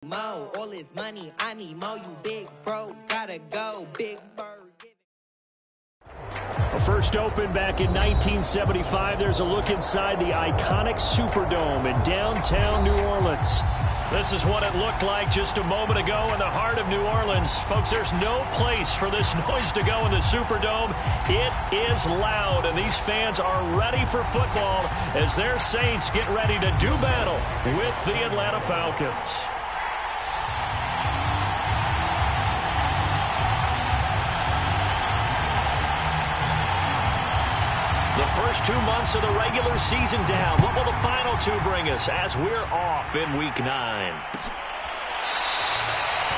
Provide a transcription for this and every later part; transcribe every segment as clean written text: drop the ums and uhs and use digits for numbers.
Mo, all this money, I need more. You big bro, gotta go, big bird. First opened back in 1975. There's a look inside the iconic Superdome in downtown New Orleans. This is what it looked like just a moment ago in the heart of New Orleans. Folks, there's no place for this noise to go in the Superdome. It is loud, and these fans are ready for football as their Saints get ready to do battle with the Atlanta Falcons. The first 2 months of the regular season down. What will the final two bring us as we're off in Week 9?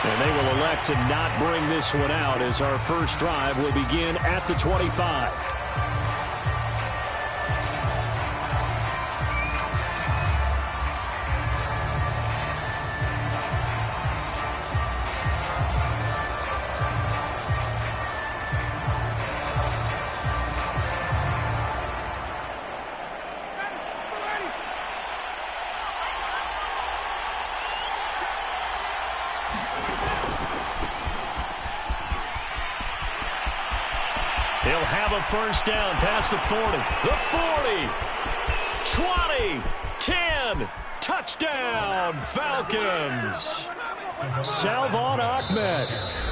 And they will elect to not bring this one out as our first drive will begin at the 25. He'll have a first down past the 40. The 40. 20. 10. Touchdown, Falcons. Salvon Ahmed,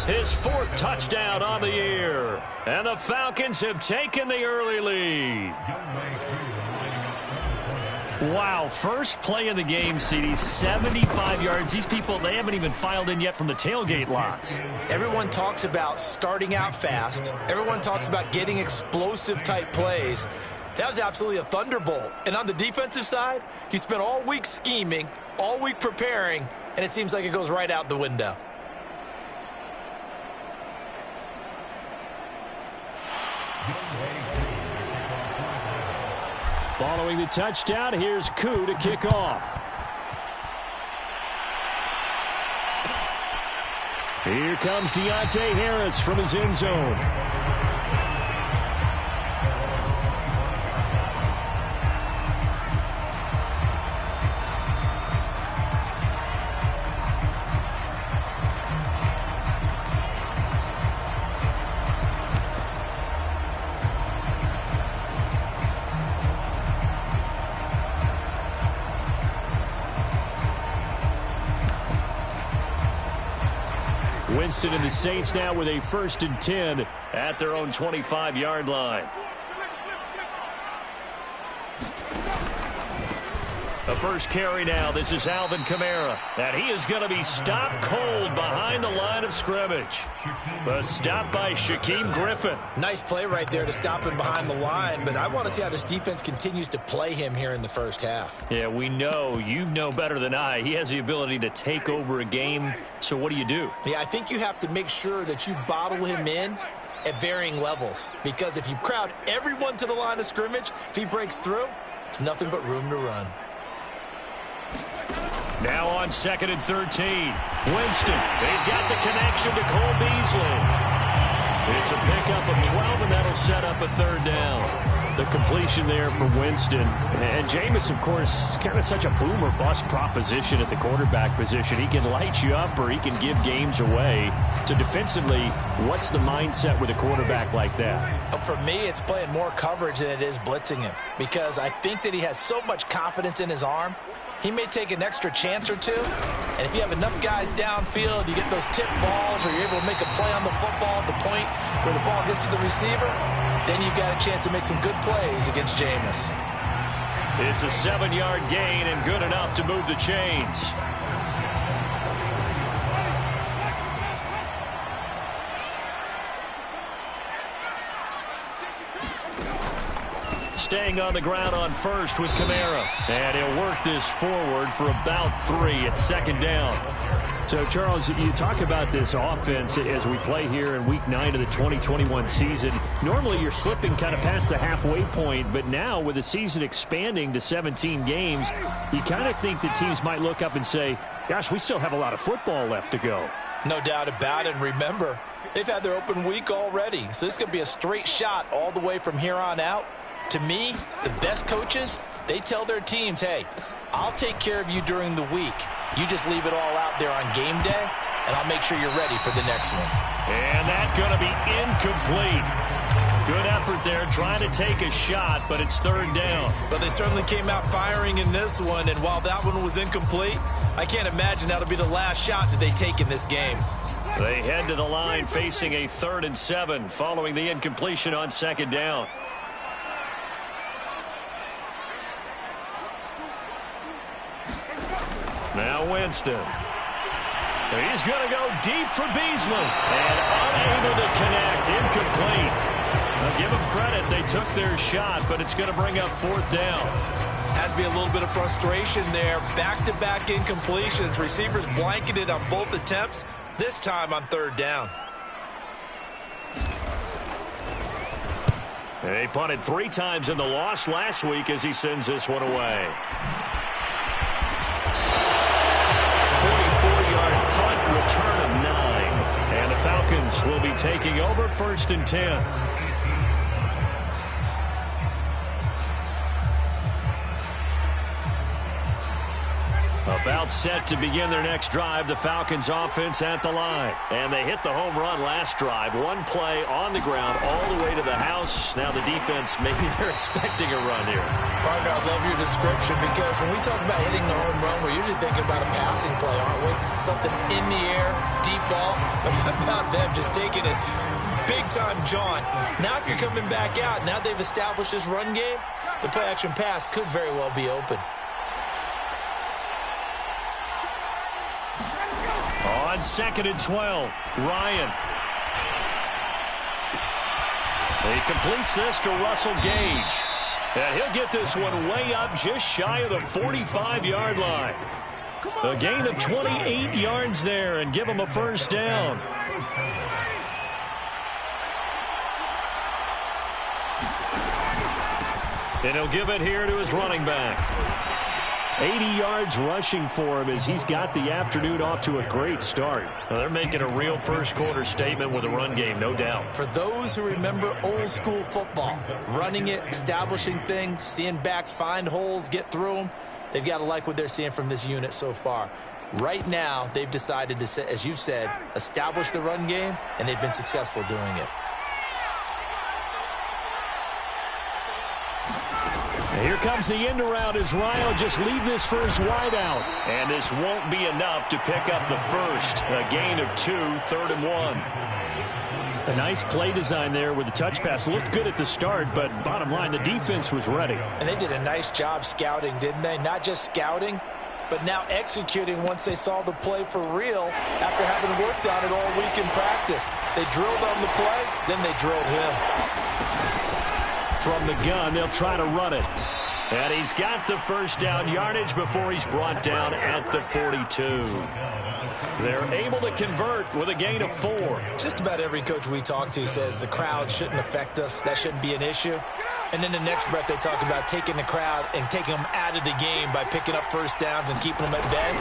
his fourth touchdown on the year. And the Falcons have taken the early lead. Wow, first play of the game, CD, 75 yards. These people, they haven't even filed in yet from the tailgate lots. Everyone talks about starting out fast. Everyone talks about getting explosive-type plays. That was absolutely a thunderbolt. And on the defensive side, you spent all week scheming, all week preparing, and it seems like it goes right out the window. Following the touchdown, here's Koo to kick off. Here comes Deontay Harris from his end zone. Winston and the Saints now with a 1st and 10 at their own 25-yard line. The first carry now. This is Alvin Kamara. And he is going to be stopped cold behind the line of scrimmage. The stop by Shaquem Griffin. Nice play right there to stop him behind the line, but I want to see how this defense continues to play him here in the first half. Yeah, we know. You know better than I. He has the ability to take over a game. So what do you do? Yeah, I think you have to make sure that you bottle him in at varying levels, because if you crowd everyone to the line of scrimmage, if he breaks through, it's nothing but room to run. Now on 2nd and 13. Winston, he's got the connection to Cole Beasley. It's a pickup of 12, and that'll set up a 3rd down. The completion there for Winston. And Jameis, of course, kind of such a boom or bust proposition at the quarterback position. He can light you up or he can give games away. So defensively, what's the mindset with a quarterback like that? For me, it's playing more coverage than it is blitzing him, because I think that he has so much confidence in his arm. He may take an extra chance or two, and if you have enough guys downfield, you get those tip balls, or you're able to make a play on the football at the point where the ball gets to the receiver, then you've got a chance to make some good plays against Jameis. It's a 7-yard gain and good enough to move the chains. Staying on the ground on 1st with Kamara. And he'll work this forward for about 3 at 2nd down. So, Charles, you talk about this offense as we play here in Week 9 of the 2021 season. Normally, you're slipping kind of past the halfway point, but now with the season expanding to 17 games, you kind of think that teams might look up and say, gosh, we still have a lot of football left to go. No doubt about it. And remember, they've had their open week already, so this is going to be a straight shot all the way from here on out. To me, the best coaches, they tell their teams, hey, I'll take care of you during the week. You just leave it all out there on game day, and I'll make sure you're ready for the next one. And that's going to be incomplete. Good effort there trying to take a shot, but it's third down. But they certainly came out firing in this one, and while that one was incomplete, I can't imagine that'll be the last shot that they take in this game. They head to the line facing a 3rd and 7 following the incompletion on second down. Now Winston. He's going to go deep for Beasley. And unable to connect. Incomplete. Now give them credit. They took their shot, but it's going to bring up 4th down. Has to be a little bit of frustration there. Back-to-back incompletions. Receivers blanketed on both attempts, this time on 3rd down. He punted 3 times in the loss last week as he sends this one away. 44-yard punt, return of 9. And the Falcons will be taking over 1st and 10. About set to begin their next drive, the Falcons offense at the line. And they hit the home run last drive. One play on the ground all the way to the house. Now the defense, maybe they're expecting a run here. Partner, I love your description because when we talk about hitting the home run, we're usually thinking about a passing play, aren't we? Something in the air, deep ball. But how about them just taking it big-time jaunt? Now if you're coming back out, now they've established this run game, the play-action pass could very well be open. On 2nd and 12, Ryan. He completes this to Russell Gage. And he'll get this one way up just shy of the 45-yard line. A gain of 28 yards there and give him a 1st down. And he'll give it here to his running back. 80 yards rushing for him as he's got the afternoon off to a great start. Well, they're making a real first-quarter statement with a run game, no doubt. For those who remember old-school football, running it, establishing things, seeing backs find holes, get through them, they've got to like what they're seeing from this unit so far. Right now, they've decided to, as you said, establish the run game, and they've been successful doing it. Here comes the end around as Ryan just leave this for his wide out. And this won't be enough to pick up the first. A gain of 2, 3rd and 1. A nice play design there with the touch pass. Looked good at the start, but bottom line, the defense was ready. And they did a nice job scouting, didn't they? Not just scouting, but now executing once they saw the play for real after having worked on it all week in practice. They drilled on the play, then they drilled him. From the gun, they'll try to run it. And he's got the 1st down yardage before he's brought down at the 42. They're able to convert with a gain of 4. Just about every coach we talk to says the crowd shouldn't affect us. That shouldn't be an issue. And then the next breath they talk about taking the crowd and taking them out of the game by picking up 1st downs and keeping them at bay.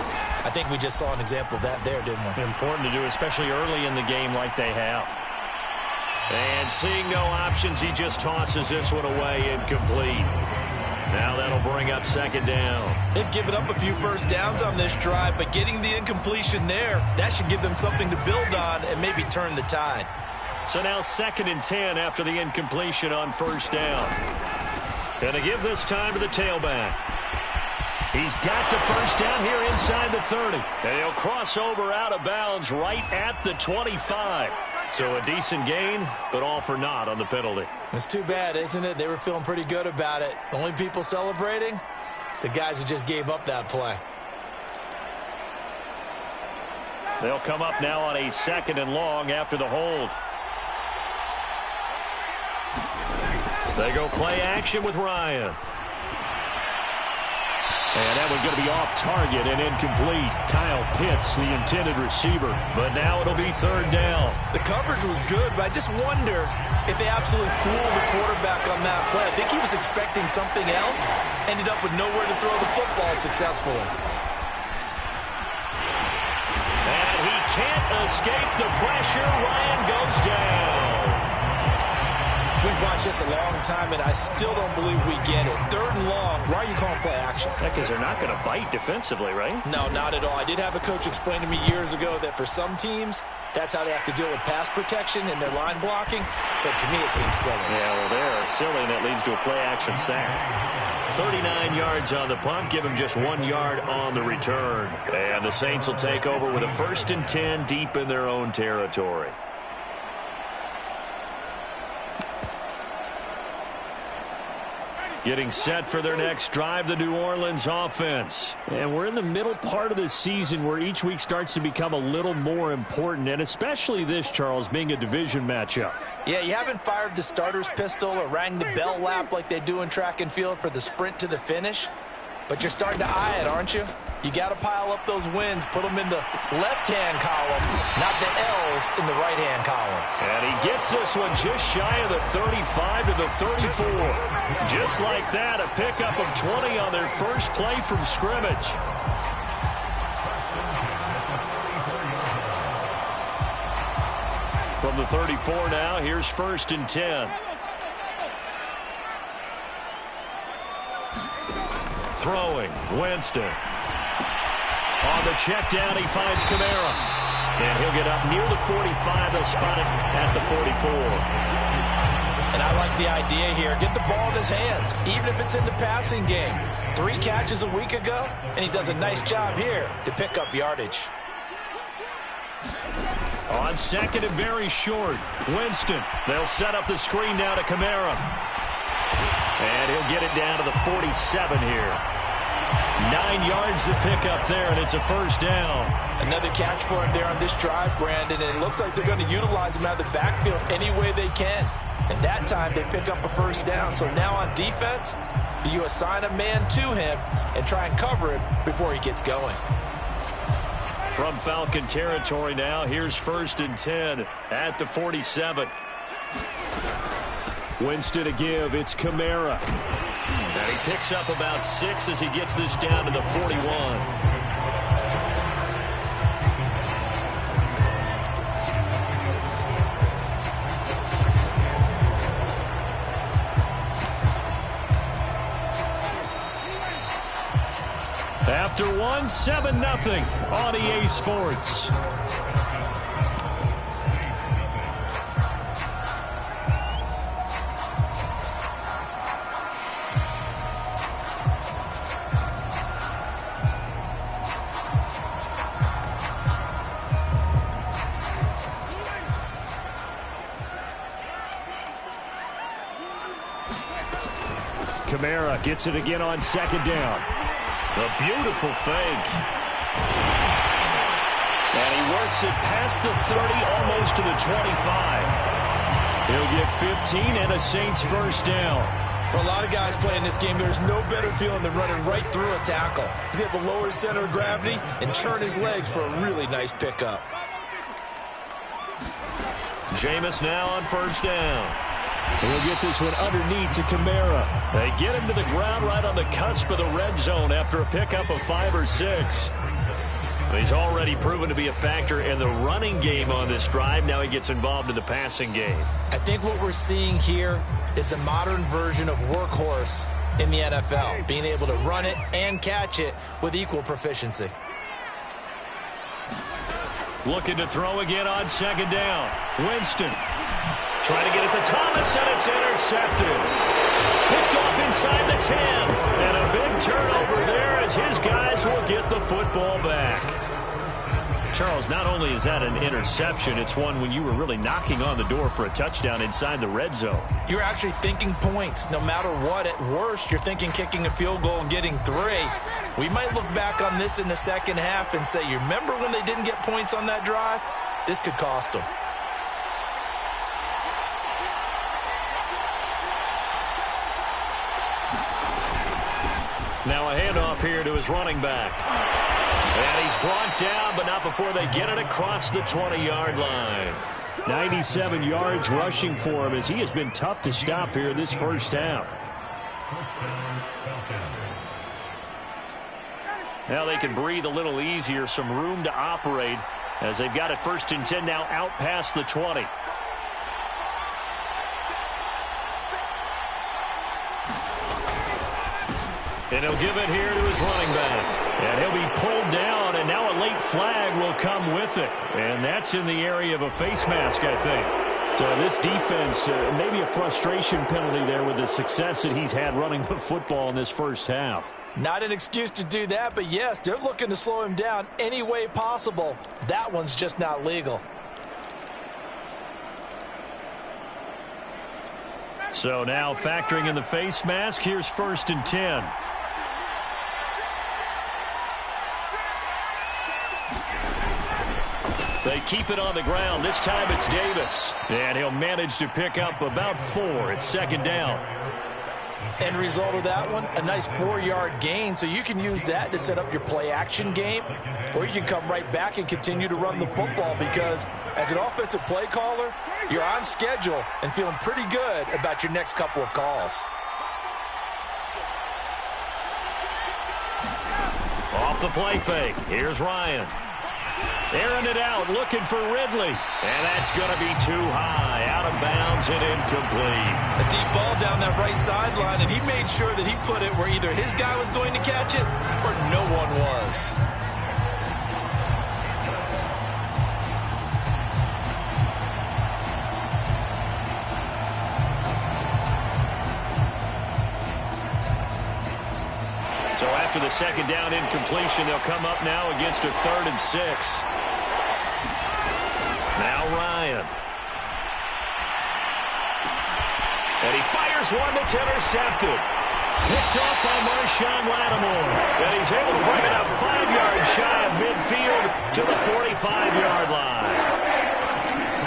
I think we just saw an example of that there, didn't we? Important to do, especially early in the game like they have. And seeing no options, he just tosses this one away incomplete. Now that'll bring up 2nd down. They've given up a few 1st downs on this drive, but getting the incompletion there, that should give them something to build on and maybe turn the tide. So now 2nd and 10 after the incompletion on 1st down. Gonna give this time to the tailback. He's got the 1st down here inside the 30. And he'll cross over out of bounds right at the 25. So a decent gain, but all for naught on the penalty. It's too bad, isn't it? They were feeling pretty good about it. The only people celebrating, the guys who just gave up that play. They'll come up now on a 2nd and long after the hold. They go play action with Ryan. And that one's going to be off target and incomplete. Kyle Pitts, the intended receiver. But now it'll be 3rd down. The coverage was good, but I just wonder if they absolutely fooled the quarterback on that play. I think he was expecting something else. Ended up with nowhere to throw the football successfully. And he can't escape the pressure. Ryan goes down. we've watched this a long time, and I still don't believe we get it. 3rd and long, why are you calling play action? Because they're not going to bite defensively, right? No, not at all. I did have a coach explain to me years ago that for some teams, that's how they have to deal with pass protection and their line blocking. But to me, it seems silly. Yeah, well, they're silly, and that leads to a play-action sack. 39 yards on the punt, give him just 1 yard on the return. And the Saints will take over with a 1st and 10 deep in their own territory. Getting set for their next drive, the New Orleans offense. And we're in the middle part of the season where each week starts to become a little more important, and especially this, Charles, being a division matchup. Yeah, you haven't fired the starter's pistol or rang the bell lap like they do in track and field for the sprint to the finish, but you're starting to eye it, aren't you? You got to pile up those wins, put them in the left-hand column, not the L's in the right-hand column. And he gets this one just shy of the 35 to the 34. Just like that, a pickup of 20 on their first play from scrimmage. From the 34 now, here's 1st and 10. Throwing, Winston. On the check down, he finds Kamara. And he'll get up near the 45. They'll spot it at the 44. And I like the idea here. Get the ball in his hands, even if it's in the passing game. 3 catches a week ago, and he does a nice job here to pick up yardage. On 2nd and very short, Winston. They'll set up the screen now to Kamara. And he'll get it down to the 47 here. 9 yards to pick up there, and it's a 1st down. Another catch for him there on this drive, Brandon, and it looks like they're going to utilize him out of the backfield any way they can. And that time they pick up a 1st down. So now on defense, do you assign a man to him and try and cover him before he gets going? From Falcon territory now, here's 1st and 10 at the 47. Winston to give, it's Kamara. And he picks up about 6 as he gets this down to the 41. After 1, 7-0 on EA Sports. Kamara gets it again on 2nd down. A beautiful fake. And he works it past the 30, almost to the 25. He'll get 15 and a Saints 1st down. For a lot of guys playing this game, there's no better feeling than running right through a tackle. He's able to lower his center of gravity and churn his legs for a really nice pickup. Jameis now on 1st down. He'll get this one underneath to Kamara. They get him to the ground right on the cusp of the red zone after a pickup of 5 or 6. He's already proven to be a factor in the running game on this drive. Now he gets involved in the passing game. I think what we're seeing here is the modern version of workhorse in the NFL, being able to run it and catch it with equal proficiency. Looking to throw again on 2nd down. Winston trying to get it to Thomas, and it's intercepted. Picked off inside the 10. And a big turnover there as his guys will get the football back. Charles, not only is that an interception, it's one when you were really knocking on the door for a touchdown inside the red zone. You're actually thinking points. No matter what, at worst, you're thinking kicking a field goal and getting 3. We might look back on this in the second half and say, you remember when they didn't get points on that drive? This could cost them. Now a handoff here to his running back. And he's brought down, but not before they get it across the 20-yard line. 97 yards rushing for him as he has been tough to stop here this first half. Now they can breathe a little easier, some room to operate as they've got it 1st and 10 now out past the 20. And he'll give it here to his running back. And he'll be pulled down, and now a late flag will come with it. And that's in the area of a face mask, I think. So this defense, maybe a frustration penalty there with the success that he's had running the football in this first half. Not an excuse to do that, but yes, they're looking to slow him down any way possible. That one's just not legal. So now factoring in the face mask, here's 1st and 10. They keep it on the ground. This time it's Davis. And he'll manage to pick up about 4. It's 2nd down. End result of that one, a nice 4-yard gain, so you can use that to set up your play-action game, or you can come right back and continue to run the football because as an offensive play caller, you're on schedule and feeling pretty good about your next couple of calls. Off the play fake. Here's Ryan. Airing it out, looking for Ridley. And that's going to be too high. Out of bounds and incomplete. A deep ball down that right sideline, and he made sure that he put it where either his guy was going to catch it or no one was. So after the 2nd down incompletion, they'll come up now against a 3rd and 6. Now Ryan. And he fires one that's intercepted. Picked up by Marshawn Lattimore. And he's able to bring it up 5 yards shy of midfield to the 45-yard line.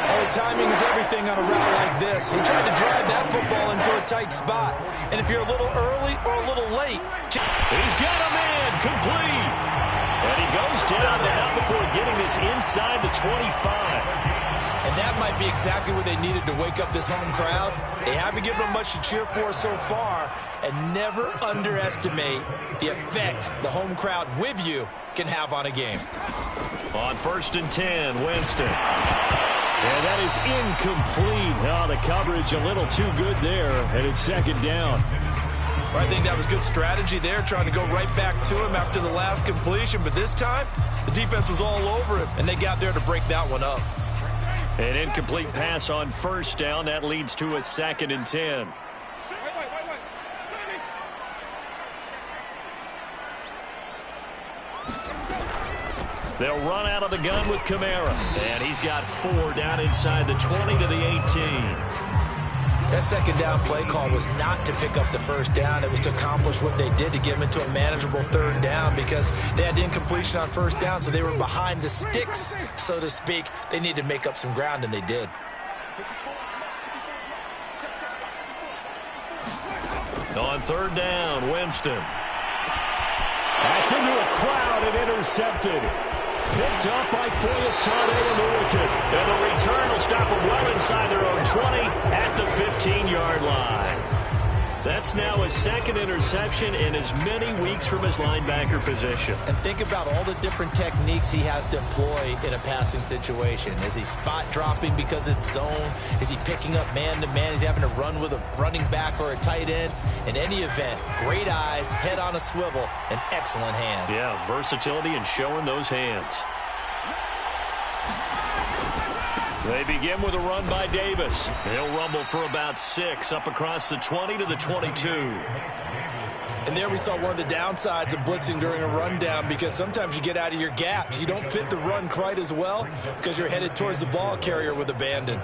Oh, timing is everything on a route like this. He tried to drive that football into a tight spot. And if you're a little early or a little late... He's got a man complete. And he goes down now before getting this inside the 25. And that might be exactly what they needed to wake up this home crowd. They haven't given them much to cheer for so far. And never underestimate the effect the home crowd with you can have on a game. On 1st and 10, Winston. And that is incomplete. Oh, the coverage a little too good there, and it's 2nd down. Well, I think that was good strategy there, trying to go right back to him after the last completion. But this time, the defense was all over him, and they got there to break that one up. An incomplete pass on 1st down. That leads to a 2nd and 10. They'll run out of the gun with Kamara. And he's got 4 down inside the 20 to the 18. That 2nd down play call was not to pick up the 1st down. It was to accomplish what they did to get them into a manageable 3rd down because they had the incompletion on 1st down, so they were behind the sticks, so to speak. They needed to make up some ground, and they did. On 3rd down, Winston. That's into a crowd and intercepted. Picked up by Foyesade American. And the return will stop them well inside their own 20 at the 15-yard line. That's now his 2nd interception in as many weeks from his linebacker position. And think about all the different techniques he has to employ in a passing situation. Is he spot dropping because it's zone? Is he picking up man-to-man? Is he having to run with a running back or a tight end? In any event, great eyes, head on a swivel, and excellent hands. Yeah, versatility and showing those hands. They begin with a run by Davis. He'll rumble for about 6 up across the 20 to the 22. And there we saw one of the downsides of blitzing during a rundown because sometimes you get out of your gaps. You don't fit the run quite as well because you're headed towards the ball carrier with abandon.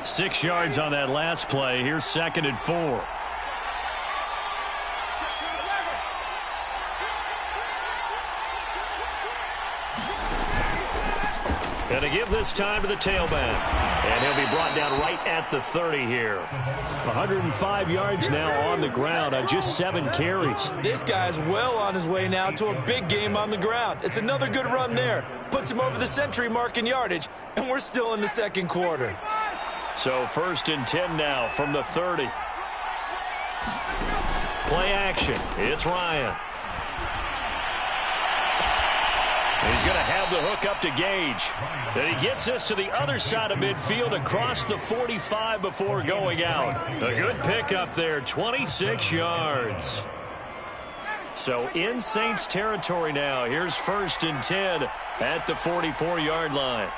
6 yards on that last play. Here's 2nd and 4. And to give this time to the tailback. And he'll be brought down right at the 30 here. 105 yards now on the ground on just 7 carries. This guy's well on his way now to a big game on the ground. It's another good run there. Puts him over the century mark in yardage, and we're still in the 2nd quarter. So 1st and 10 now from the 30. Play action. It's Ryan. He's going to have the hook up to Gage. And he gets us to the other side of midfield across the 45 before going out. A good pickup there, 26 yards. So in Saints territory now. Here's 1st and 10 at the 44-yard line.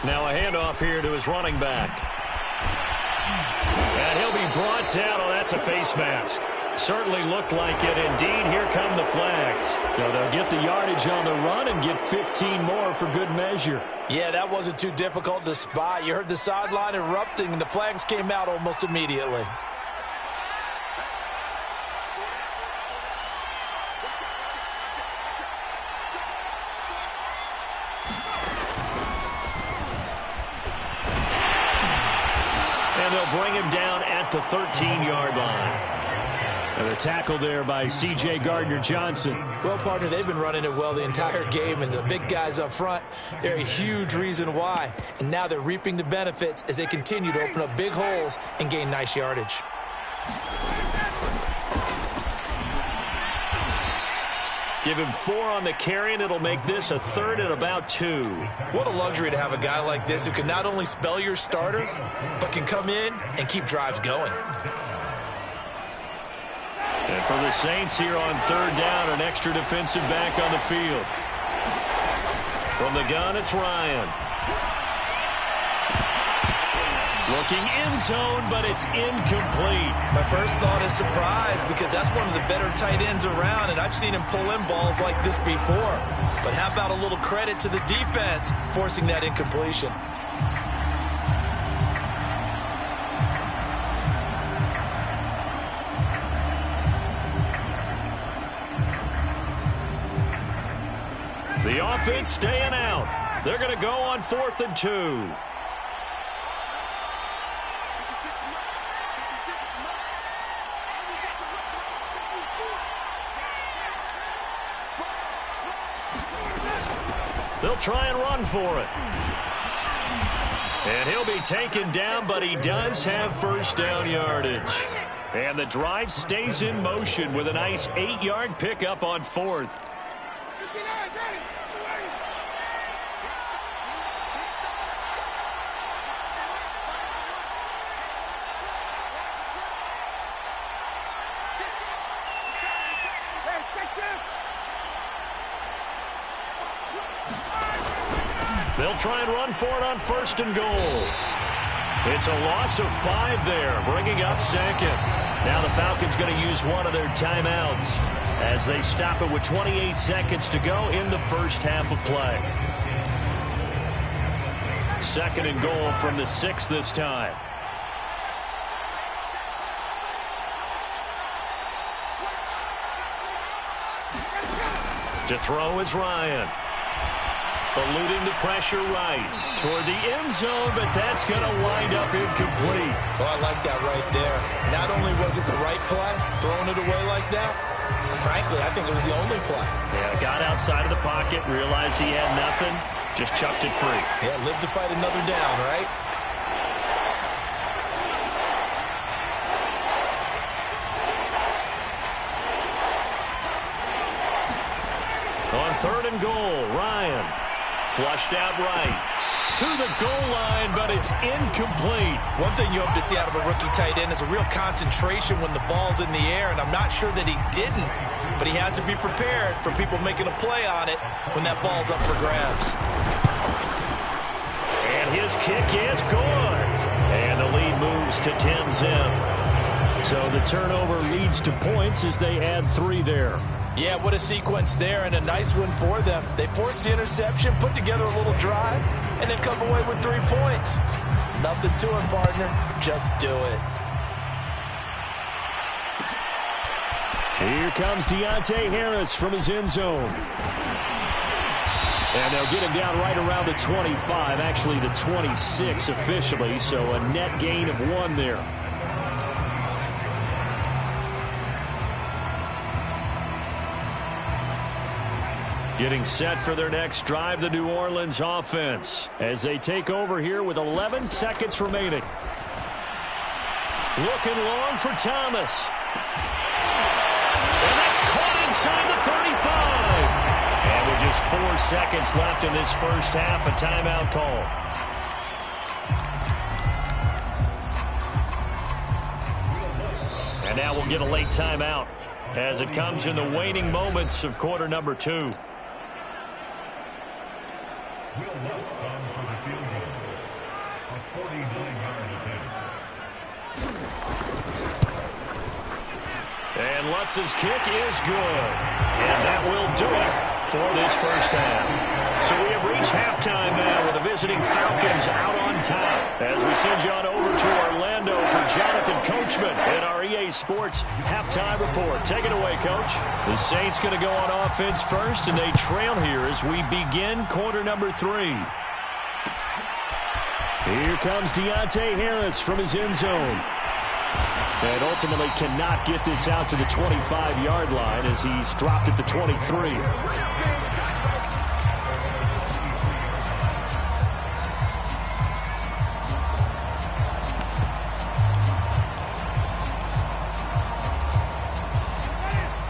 Now a handoff here to his running back. And he'll be brought down. Oh, that's a face mask. Certainly looked like it. Indeed, here come the flags. So they'll get the yardage on the run and get 15 more for good measure. Yeah, that wasn't too difficult to spot. You heard the sideline erupting, and the flags came out almost immediately. And they'll bring him down at the 13-yard line. And a tackle there by C.J. Gardner-Johnson. Well, partner, they've been running it well the entire game, and the big guys up front, they're a huge reason why. And now they're reaping the benefits as they continue to open up big holes and gain nice yardage. Give him 4 on the carry, and it'll make this a 3rd and about 2. What a luxury to have a guy like this who can not only spell your starter, but can come in and keep drives going. And for the Saints here on 3rd down, an extra defensive back on the field. From the gun, it's Ryan. Looking end zone, but it's incomplete. My first thought is surprise, because that's one of the better tight ends around, and I've seen him pull in balls like this before. But how about a little credit to the defense forcing that incompletion? The offense staying out. They're going to go on 4th and 2. They'll try and run for it. And he'll be taken down, but he does have 1st down yardage. And the drive stays in motion with a nice 8-yard pickup on 4th. They'll try and run for it on 1st and goal. It's a loss of 5 there, bringing up 2nd. Now the Falcons going to use one of their timeouts as they stop it with 28 seconds to go in the first half of play. 2nd and goal from the 6 this time. To throw is Ryan. Eluding the pressure right toward the end zone, but that's going to wind up incomplete. Oh, I like that right there. Not only was it the right play, throwing it away like that, frankly, I think it was the only play. Yeah, got outside of the pocket, realized he had nothing, just chucked it free. Yeah, live to fight another down, right? On 3rd and goal, Ryan. Flushed out right to the goal line, but it's incomplete. One thing you hope to see out of a rookie tight end is a real concentration when the ball's in the air, and I'm not sure that he didn't, but he has to be prepared for people making a play on it when that ball's up for grabs. And his kick is good. And the lead moves to 10-zip. So the turnover leads to points as they add 3 there. Yeah, what a sequence there, and a nice one for them. They forced the interception, put together a little drive, and then come away with 3 points. Nothing to it, partner. Just do it. Here comes Deontay Harris from his end zone. And they'll get him down right around the 25, actually the 26 officially, so a net gain of 1 there. Getting set for their next drive, the New Orleans offense, as they take over here with 11 seconds remaining. Looking long for Thomas. 34 seconds left in this first half. A timeout call. And now we'll get a late timeout as it comes in the waning moments of quarter number 2. And Lutz's kick is good. And that will do it for this first half. So we have reached halftime now with the visiting Falcons out on top. As we send you on over to Orlando for Jonathan Coachman in our EA Sports halftime report. Take it away, Coach. The Saints going to go on offense first, and they trail here as we begin quarter number 3. Here comes Deontay Harris from his end zone. And ultimately cannot get this out to the 25-yard line as he's dropped at the 23.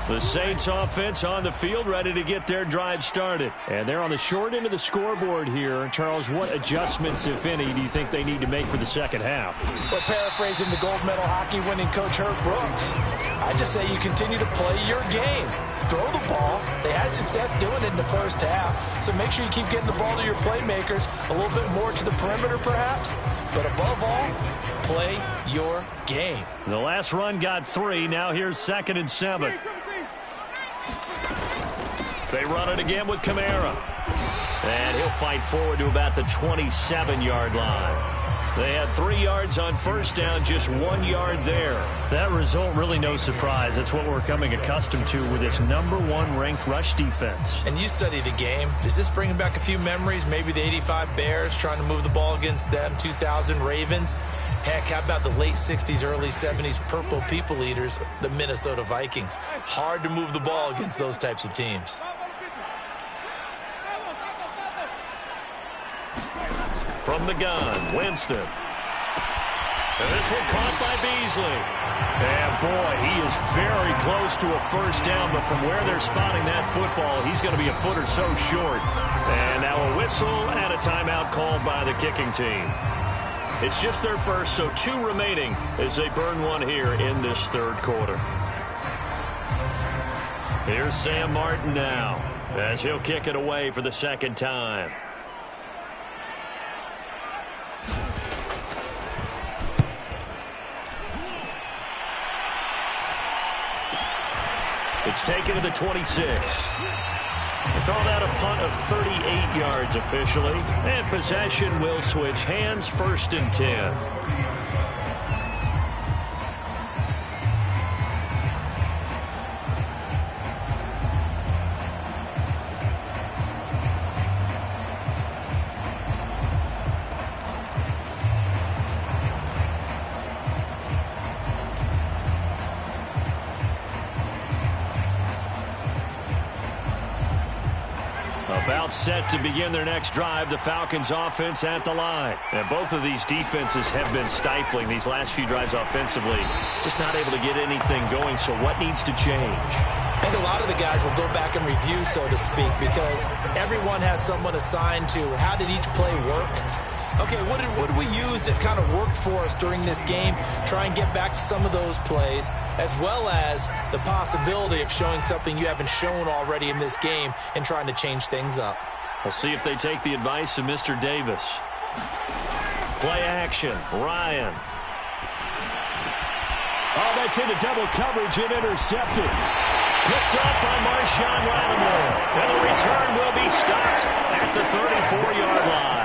The Saints offense on the field, ready to get their drive started. And they're on the short end of the scoreboard here. Charles, what adjustments, if any, do you think they need to make for the second half? Well, paraphrasing the gold medal hockey winning coach Herb Brooks, I just say you continue to play your game. Throw the ball. They had success doing it in the first half. So make sure you keep getting the ball to your playmakers, a little bit more to the perimeter perhaps. But above all, play your game. The last run got 3. Now here's 2nd and 7. They run it again with Kamara. And he'll fight forward to about the 27-yard line. They had 3 yards on first down, just 1 yard there. That result, really no surprise. That's what we're coming accustomed to with this #1 ranked rush defense. And you study the game. Does this bring back a few memories? Maybe the 85 Bears trying to move the ball against them, 2000 Ravens. Heck, how about the late 60s, early 70s Purple People Eaters, the Minnesota Vikings? Hard to move the ball against those types of teams. From the gun, Winston. And this one caught by Beasley. And boy, he is very close to a first down, but from where they're spotting that football, he's going to be a foot or so short. And now a whistle and a timeout called by the kicking team. It's just their first, so 2 remaining as they burn 1 here in this third quarter. Here's Sam Martin now as he'll kick it away for the second time. It's taken to the 26. They call that a punt of 38 yards officially. And possession will switch hands, 1st and 10. About set to begin their next drive, the Falcons offense at the line. And both of these defenses have been stifling these last few drives offensively. Just not able to get anything going, so what needs to change? I think a lot of the guys will go back and review, so to speak, because everyone has someone assigned to how did each play work. Okay, what did we use that kind of worked for us during this game? Try and get back to some of those plays, as well as the possibility of showing something you haven't shown already in this game and trying to change things up. We'll see if they take the advice of Mr. Davis. Play action, Ryan. Oh, that's into double coverage and intercepted. Picked up by Marshawn Lattimore. And the return will be stopped at the 34-yard line.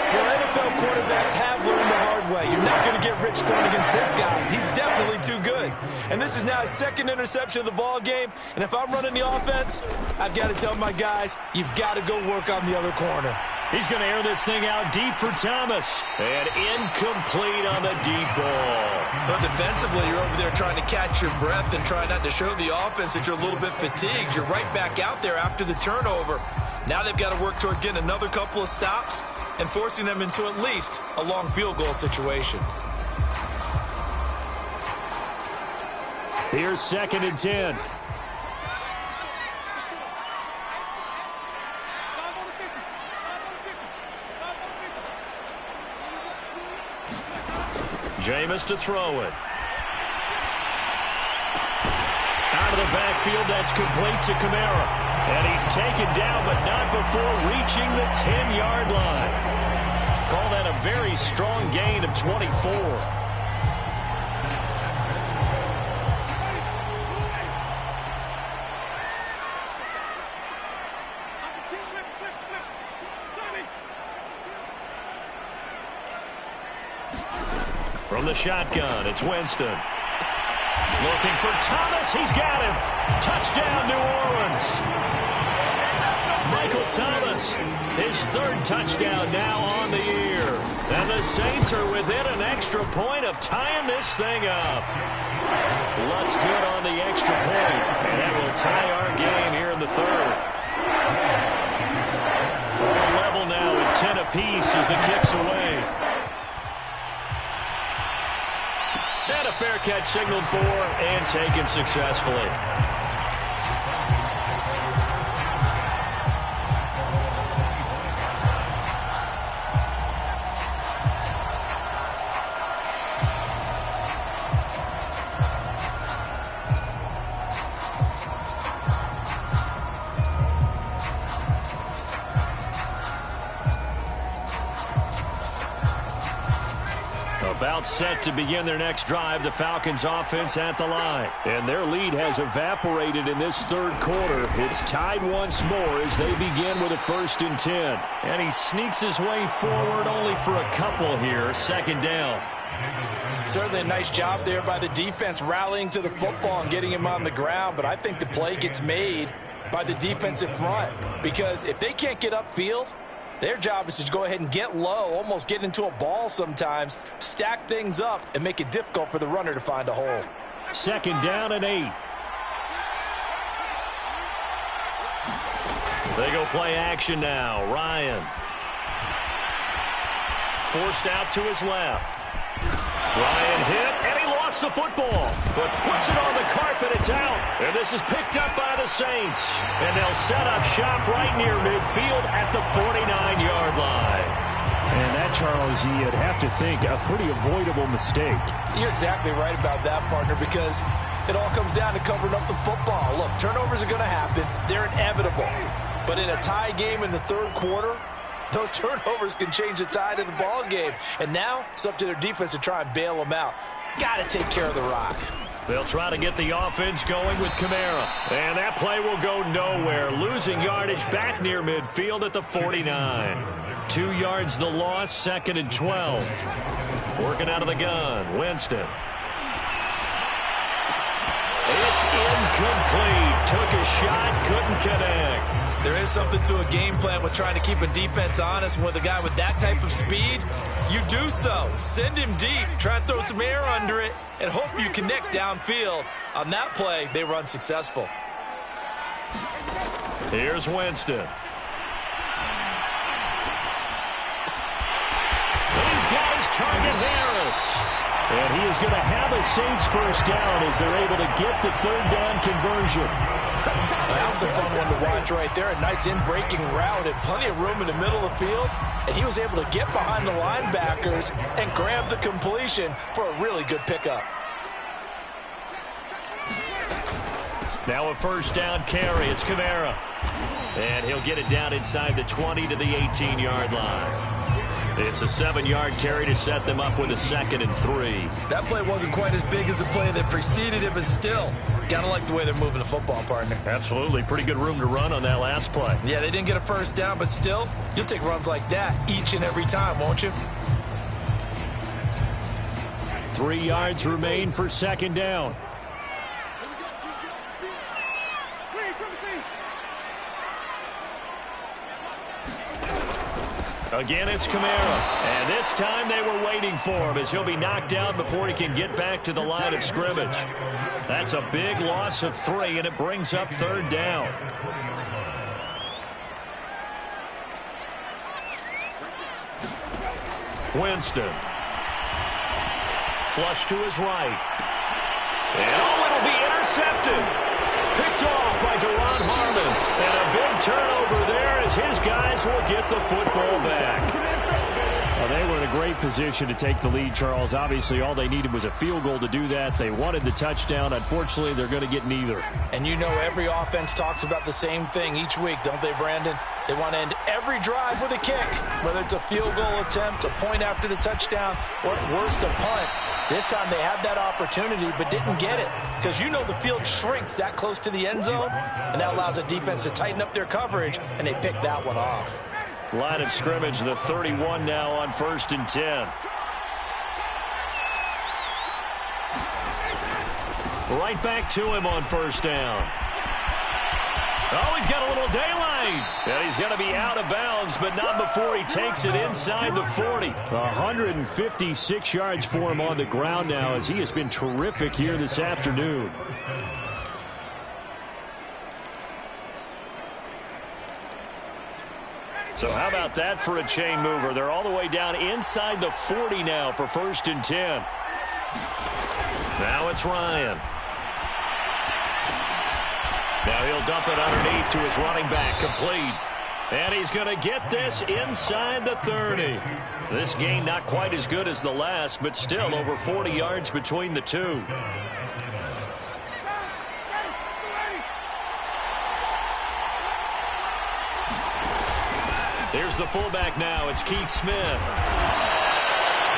Well, NFL quarterbacks have learned the hard way. You're not going to get rich going against this guy. He's definitely too good. And this is now his 2nd interception of the ball game. And if I'm running the offense, I've got to tell my guys, you've got to go work on the other corner. He's going to air this thing out deep for Thomas. And incomplete on the deep ball. But defensively, you're over there trying to catch your breath and try not to show the offense that you're a little bit fatigued. You're right back out there after the turnover. Now they've got to work towards getting another couple of stops and forcing them into at least a long field goal situation. Here's 2nd and 10. Jameis to throw it. Out of the backfield, that's complete to Kamara. And he's taken down, but not before reaching the 10-yard line. Call that a very strong gain of 24. From the shotgun, it's Winston. Looking for Thomas. He's got him. Touchdown, New Orleans. Michael Thomas, his third touchdown now on the year. And the Saints are within an extra point of tying this thing up. Lutz good on the extra point. And that will tie our game here in the third. Level now at 10 apiece as the kick's away. And a fair catch signaled for and taken successfully. About set to begin their next drive, the Falcons offense at the line. And their lead has evaporated in this third quarter. It's tied once more as they begin with a 1st and 10. And he sneaks his way forward only for a couple here. 2nd down. Certainly a nice job there by the defense rallying to the football and getting him on the ground. But I think the play gets made by the defensive front. Because if they can't get upfield, their job is to go ahead and get low, almost get into a ball sometimes, stack things up, and make it difficult for the runner to find a hole. 2nd down and 8. They go play action now. Ryan. Forced out to his left. Ryan hit, and he lost the football, but puts it on the carpet. It's out, and this is picked up by the Saints. And they'll set up shop right near midfield at the 49-yard line. And that, Charles, you'd have to think a pretty avoidable mistake. You're exactly right about that, partner, because it all comes down to covering up the football. Look, turnovers are going to happen. They're inevitable. But in a tie game in the third quarter, those turnovers can change the tide of the ball game. And now it's up to their defense to try and bail them out. Got to take care of the rock. They'll try to get the offense going with Kamara. And that play will go nowhere. Losing yardage back near midfield at the 49. 2 yards the loss, 2nd and 12. Working out of the gun, Winston. It's incomplete. Took a shot, couldn't connect. There is something to a game plan with trying to keep a defense honest. With a guy with that type of speed, you do so. Send him deep. Try and throw some air under it and hope you connect downfield. On that play, they run successful. Here's Winston. He's got his target, Harris. And he is going to have a Saints 1st down as they're able to get the 3rd down conversion. That was a fun one to watch right there. A nice in-breaking route and plenty of room in the middle of the field. And he was able to get behind the linebackers and grab the completion for a really good pickup. Now a 1st down carry. It's Kamara. And he'll get it down inside the 20 to the 18-yard line. It's a 7-yard carry to set them up with a 2nd and 3. That play wasn't quite as big as the play that preceded it, but still, gotta like the way they're moving the football, partner. Absolutely. Pretty good room to run on that last play. Yeah, they didn't get a 1st down, but still, you'll take runs like that each and every time, won't you? 3 yards remain for 2nd down. Again, it's Kamara. And this time they were waiting for him as he'll be knocked down before he can get back to the line of scrimmage. That's a big loss of 3, and it brings up 3rd down. Winston. Flush to his right. And it'll be intercepted. Picked off by Duron Harmon. And a big turnover there as his guys will get the football back. Well, they were in a great position to take the lead, Charles. Obviously, all they needed was a field goal to do that. They wanted the touchdown. Unfortunately, they're going to get neither. And you know every offense talks about the same thing each week, don't they, Brandon? They want to end every drive with a kick, whether it's a field goal attempt, a point after the touchdown, or at worst, a punt. This time they had that opportunity but didn't get it because you know the field shrinks that close to the end zone, and that allows a defense to tighten up their coverage, and they picked that one off. Line of scrimmage, the 31 now on 1st and 10. Right back to him on 1st down. Oh, he's got a little daylight. And he's going to be out of bounds, but not before he takes it inside the 40. 156 yards for him on the ground now as he has been terrific here this afternoon. So how about that for a chain mover? They're all the way down inside the 40 now for 1st and 10. Now it's Ryan. Now he'll dump it underneath to his running back, complete. And he's going to get this inside the 30. This gain not quite as good as the last, but still over 40 yards between the two. Here's the fullback now. It's Keith Smith.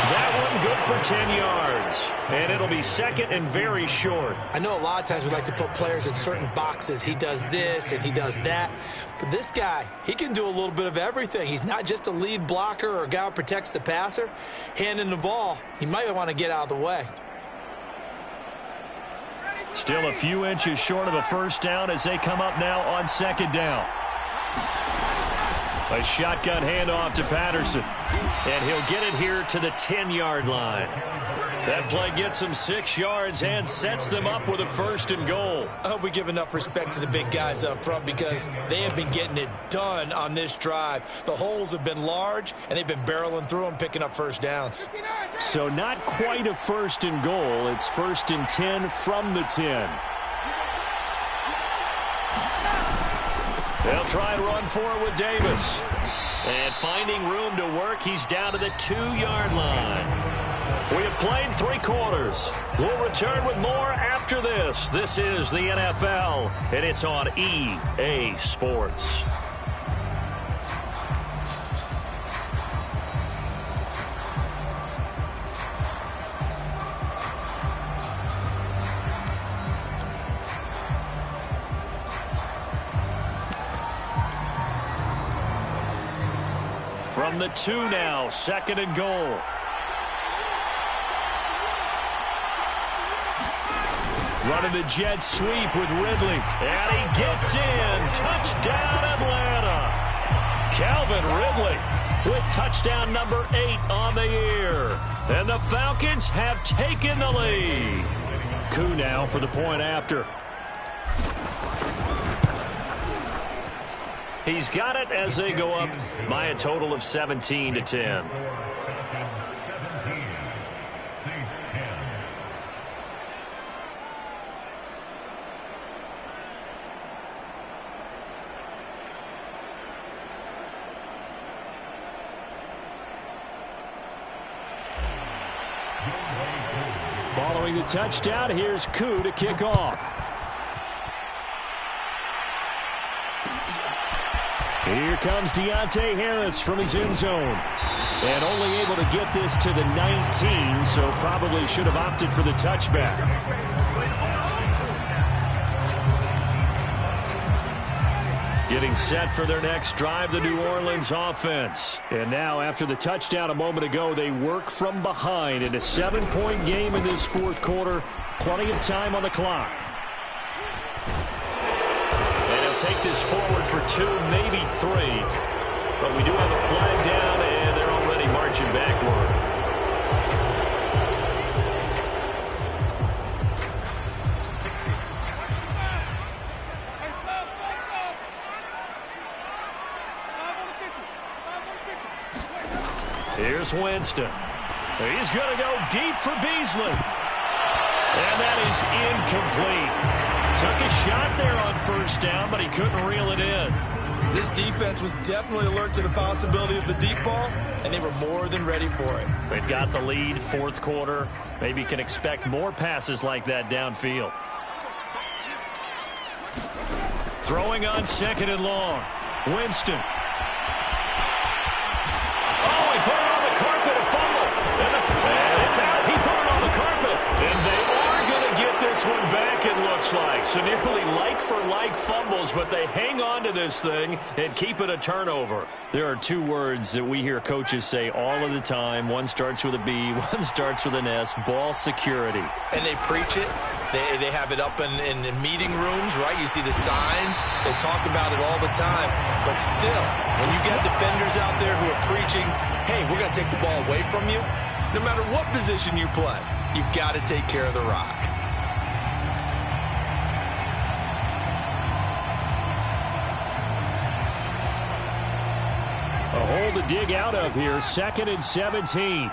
That one good for 10 yards. And it'll be 2nd and very short. I know a lot of times we like to put players in certain boxes. He does this and he does that. But this guy, he can do a little bit of everything. He's not just a lead blocker or a guy who protects the passer. Handing the ball, he might want to get out of the way. Still a few inches short of a 1st down as they come up now on 2nd down. A shotgun handoff to Patterson. And he'll get it here to the 10-yard line. That play gets him 6 yards and sets them up with a 1st and goal. I hope we give enough respect to the big guys up front because they have been getting it done on this drive. The holes have been large, and they've been barreling through them, picking up 1st downs. So not quite a 1st and goal. It's 1st and 10 from the 10. They'll try and run for it with Davis. And finding room to work, he's down to the 2-yard line. We have played 3 quarters. We'll return with more after this. This is the NFL, and it's on EA Sports. From the 2 now, 2nd and goal. Running the jet sweep with Ridley. And he gets in. Touchdown, Atlanta. Calvin Ridley with touchdown number 8 on the year. And the Falcons have taken the lead. Coup now for the point after. He's got it as they go up by a total of 17-10. Following the touchdown, here's Coup to kick off. Here comes Deontay Harris from his end zone. And only able to get this to the 19, so probably should have opted for the touchback. Getting set for their next drive, the New Orleans offense. And now, after the touchdown a moment ago, they work from behind in a 7-point game in this 4th quarter. Plenty of time on the clock. Take this forward for 2, maybe 3. But we do have a flag down, and they're already marching backward. Here's Winston. He's going to go deep for Beasley. And that is incomplete. Took a shot there on 1st down, but he couldn't reel it in. This defense was definitely alert to the possibility of the deep ball, and they were more than ready for it. They've got the lead, fourth quarter. Maybe can expect more passes like that downfield. Throwing on second and long. Winston. Oh, he put it on the carpet, a fumble. And it's out. He put it on the carpet. And they are going to get this one back, it looks like. So nearly like-for-like fumbles, but they hang on to this thing and keep it a turnover. There are two words that we hear coaches say all of the time. One starts with a B, one starts with an S, ball security. And they preach it. They have it up in meeting rooms, right? You see the signs. They talk about it all the time. But still, when you get defenders out there who are preaching, hey, we're going to take the ball away from you, no matter what position you play, you've got to take care of the rock. A hole to dig out of here, 2nd and 17.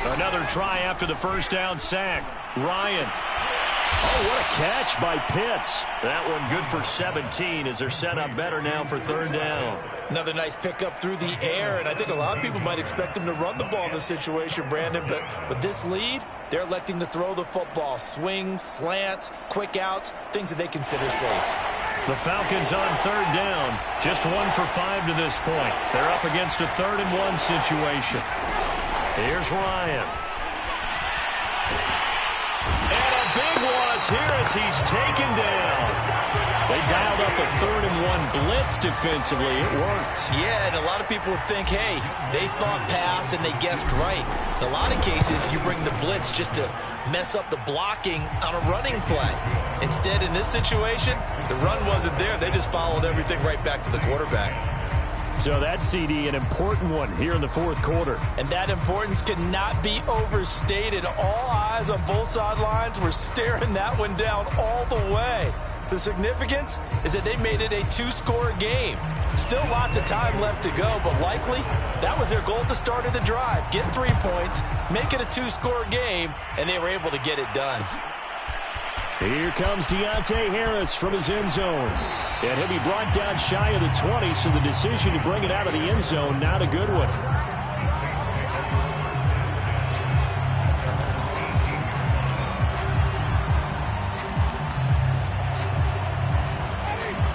Another try after the first down sack. Ryan. Oh, what a catch by Pitts. That one good for 17 as they're set up better now for 3rd down. Another nice pickup through the air, and I think a lot of people might expect him to run the ball in this situation, Brandon, but with this lead, they're electing to throw the football. Swings, slants, quick outs, things that they consider safe. The Falcons on 3rd down. Just 1 for 5 to this point. They're up against a 3rd and 1 situation. Here's Ryan. And a big loss here as he's taken down. They dialed up a 3rd and 1 blitz defensively. It worked. Yeah, and a lot of people would think, hey, they thought pass and they guessed right. In a lot of cases, you bring the blitz just to mess up the blocking on a running play. Instead, in this situation, the run wasn't there. They just followed everything right back to the quarterback. So that CD, an important one here in the 4th quarter. And that importance cannot be overstated. All eyes on both sidelines were staring that one down all the way. The significance is that they made it a 2-score game. Still lots of time left to go, but likely that was their goal at the start of the drive. Get 3 points, make it a 2-score game, and they were able to get it done. Here comes Deontay Harris from his end zone. And he'll be brought down shy of the 20, so the decision to bring it out of the end zone, not a good one.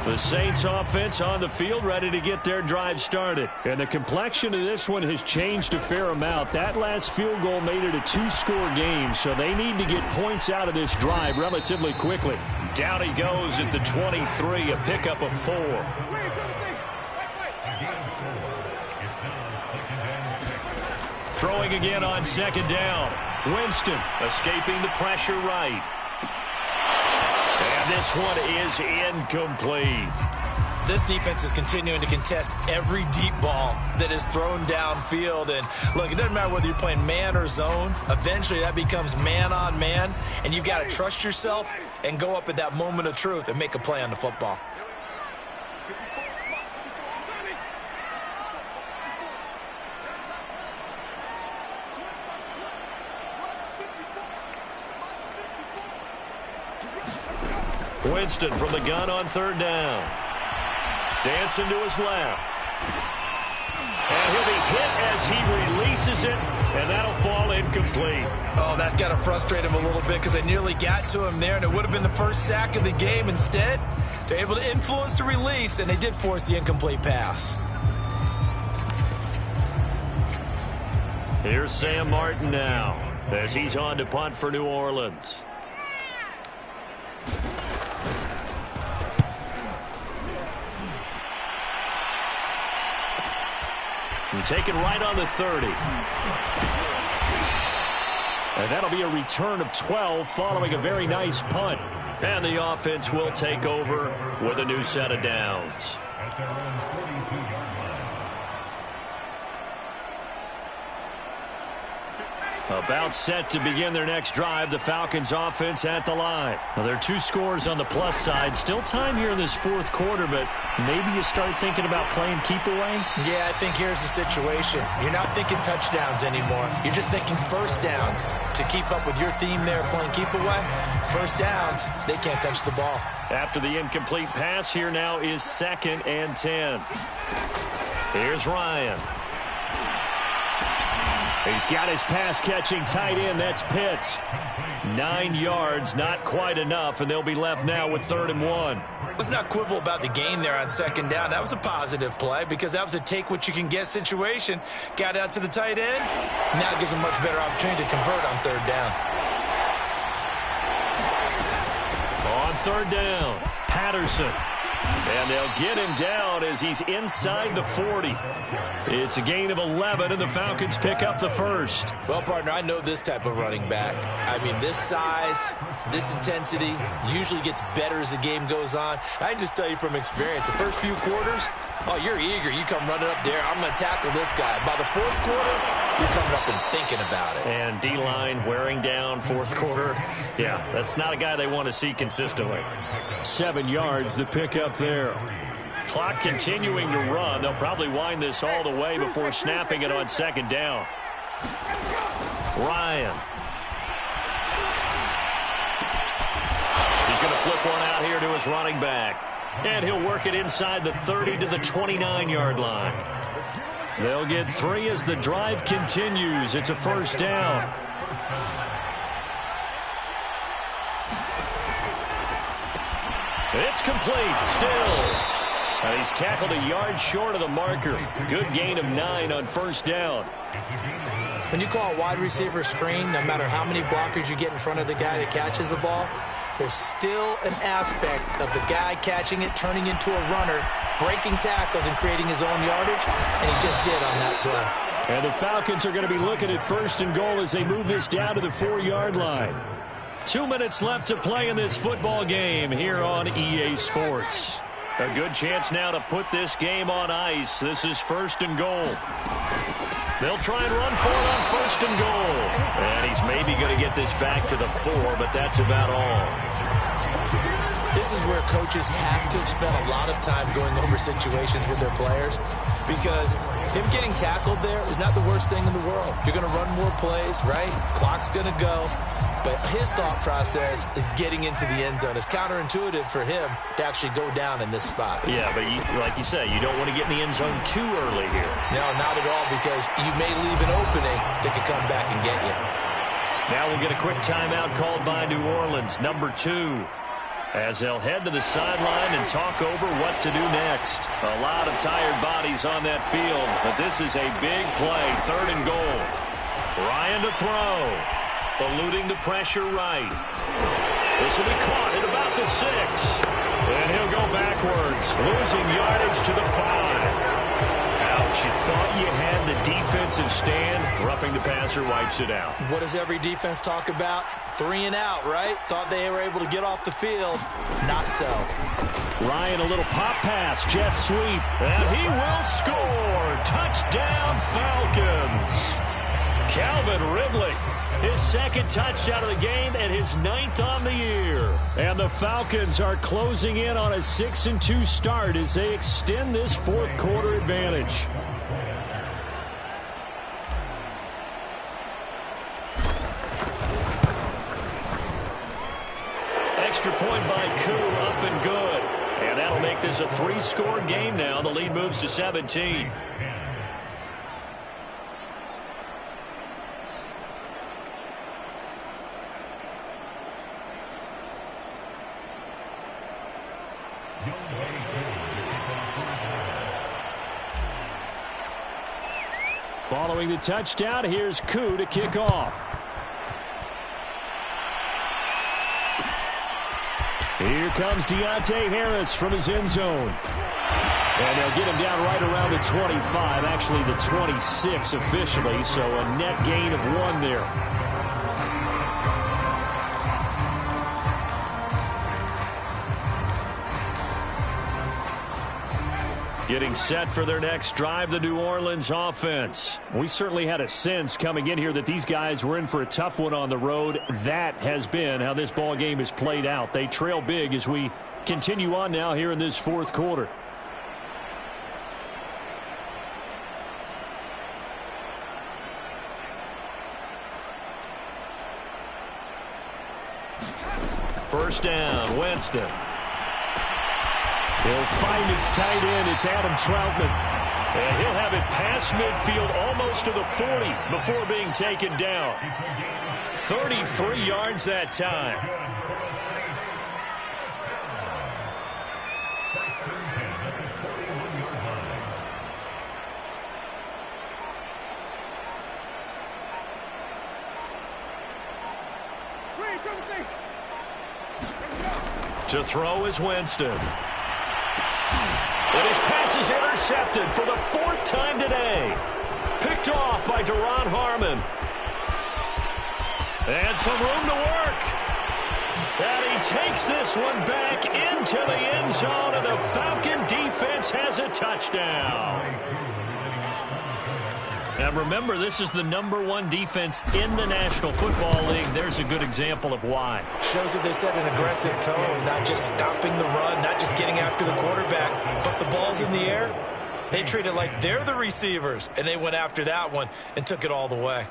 The Saints offense on the field ready to get their drive started. And the complexion of this one has changed a fair amount. That last field goal made it a 2-score game, so they need to get points out of this drive relatively quickly. Down he goes at the 23, a pickup of 4. Throwing again on 2nd down. Winston escaping the pressure right. And this one is incomplete. This defense is continuing to contest every deep ball that is thrown downfield. And look, it doesn't matter whether you're playing man or zone. Eventually that becomes man on man. And you've got to trust yourself and go up at that moment of truth and make a play on the football. Winston from the gun on 3rd down. Dancing to his left. And he'll be hit as he releases it, and that'll fall incomplete. Oh, that's got to frustrate him a little bit because they nearly got to him there, and it would have been the first sack of the game. Instead, they're able to influence the release, and they did force the incomplete pass. Here's Sam Martin now as he's on to punt for New Orleans. And taken right on the 30. And that'll be a return of 12 following a very nice punt. And the offense will take over with a new set of downs. About set to begin their next drive. The Falcons offense at the line. Now, there are 2 scores on the plus side. Still time here in this fourth quarter, but maybe you start thinking about playing keep away? Yeah, I think here's the situation. You're not thinking touchdowns anymore. You're just thinking first downs. To keep up with your theme there, playing keep away, first downs, they can't touch the ball. After the incomplete pass, here now is 2nd and 10. Here's Ryan. He's got his pass-catching tight end. That's Pitts. 9 yards, not quite enough, and they'll be left now with 3rd and 1. Let's not quibble about the gain there on 2nd down. That was a positive play because that was a take-what-you-can-get situation. Got out to the tight end. Now gives a much better opportunity to convert on 3rd down. On 3rd down, Patterson. And they'll get him down as he's inside the 40. It's a gain of 11, and the Falcons pick up the first. Well, partner, I know this type of running back. I mean, this size, this intensity usually gets better as the game goes on. I can just tell you from experience, the first few quarters, oh, you're eager. You come running up there. I'm going to tackle this guy. By the 4th quarter, you're coming up and thinking about it. And D-line wearing down 4th quarter. Yeah, that's not a guy they want to see consistently. 7 yards, the pickup there. Clock continuing to run. They'll probably wind this all the way before snapping it on 2nd down. Ryan. He's going to flip one out here to his running back. And he'll work it inside the 30 to the 29-yard line. They'll get 3 as the drive continues. It's a 1st down. It's complete. Stills. And he's tackled a yard short of the marker. Good gain of 9 on 1st down. When you call a wide receiver screen, no matter how many blockers you get in front of the guy that catches the ball, there's still an aspect of the guy catching it, turning into a runner, breaking tackles and creating his own yardage, and he just did on that play. And the Falcons are going to be looking at 1st and goal as they move this down to the 4-yard line. 2 minutes left to play in this football game here on EA Sports. A good chance now to put this game on ice. This is 1st and goal. They'll try and run for it on 1st and goal. And he's maybe going to get this back to the 4, but that's about all. This is where coaches have to have spent a lot of time going over situations with their players, because him getting tackled there is not the worst thing in the world. You're going to run more plays, right? Clock's going to go. But his thought process is getting into the end zone. It's counterintuitive for him to actually go down in this spot. Yeah, but like you say, you don't want to get in the end zone too early here. No, not at all, because you may leave an opening that could come back and get you. Now we'll get a quick timeout called by New Orleans, number 2. As they'll head to the sideline and talk over what to do next. A lot of tired bodies on that field, but this is a big play, 3rd and goal. Ryan to throw. Eluding the pressure right. This will be caught at about the 6. And he'll go backwards, losing yardage to the 5. Ouch, you thought you had the defensive stand. Roughing the passer wipes it out. What does every defense talk about? 3 and out, right? Thought they were able to get off the field. Not so. Ryan, a little pop pass, jet sweep, and he will score. Touchdown, Falcons. Calvin Ridley. His 2nd touchdown of the game and his 9th on the year. And the Falcons are closing in on a 6-2 start as they extend this 4th quarter advantage. Extra point by Koo, up and good. And that'll make this a 3-score game now. The lead moves to 17. Following the touchdown, here's Koo to kick off. Here comes Deontay Harris from his end zone. And they'll get him down right around the 25, actually the 26 officially, so a net gain of 1 there. Getting set for their next drive, the New Orleans offense. We certainly had a sense coming in here that these guys were in for a tough one on the road. That has been how this ball game has played out. They trail big as we continue on now here in this fourth quarter. First down, Winston. He'll find its tight end. It's Adam Troutman. And he'll have it past midfield almost to the 40 before being taken down. 33 yards that time. To throw is Winston. And his pass is intercepted for the fourth time today. Picked off by Duron Harmon. And some room to work. And he takes this one back into the end zone, and the Falcon defense has a touchdown. And remember, this is the #1 defense in the National Football League. There's a good example of why. Shows that they set an aggressive tone, not just stopping the run, not just getting after the quarterback, but the ball's in the air. They treat it like they're the receivers, and they went after that one and took it all the way.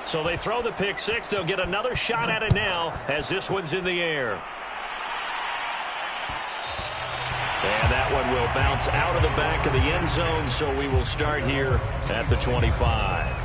So they throw the pick six. They'll get another shot at it now as this one's in the air. And that one will bounce out of the back of the end zone, so we will start here at the 25.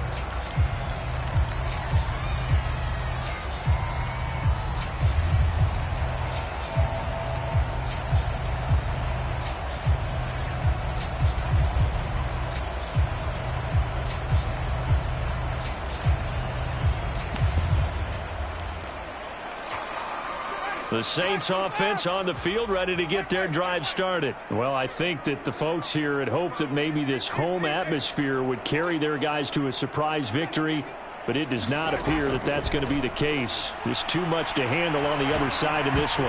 The Saints offense on the field, ready to get their drive started. Well, I think that the folks here had hoped that maybe this home atmosphere would carry their guys to a surprise victory, but it does not appear that that's going to be the case. There's too much to handle on the other side in this one.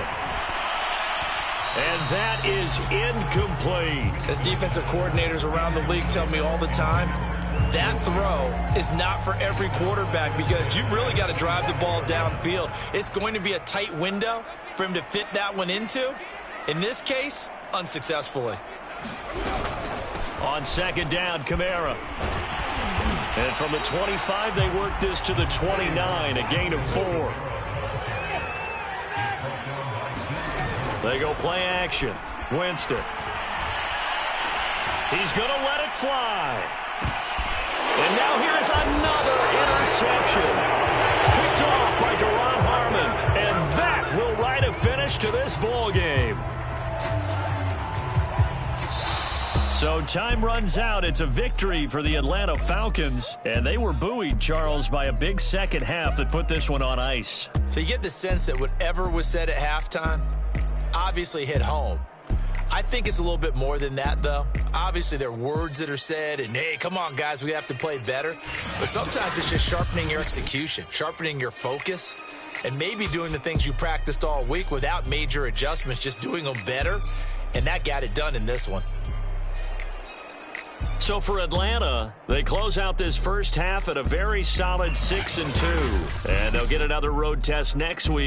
And that is incomplete. As defensive coordinators around the league tell me all the time, that throw is not for every quarterback because you've really got to drive the ball downfield. It's going to be a tight window for him to fit that one into. In this case, unsuccessfully. On second down, Kamara. And from the 25, they work this to the 29, a gain of 4. They go play action. Winston. He's going to let it fly. And now here's another interception. Picked off by Duron Harmon. And that will write a finish to this ball game. So time runs out. It's a victory for the Atlanta Falcons. And they were buoyed, Charles, by a big second half that put this one on ice. So you get the sense that whatever was said at halftime obviously hit home. I think it's a little bit more than that, though. Obviously, there are words that are said, and, hey, come on, guys, we have to play better. But sometimes it's just sharpening your execution, sharpening your focus, and maybe doing the things you practiced all week without major adjustments, just doing them better, and that got it done in this one. So for Atlanta, they close out this first half at a very solid 6-2. And they'll get another road test next week.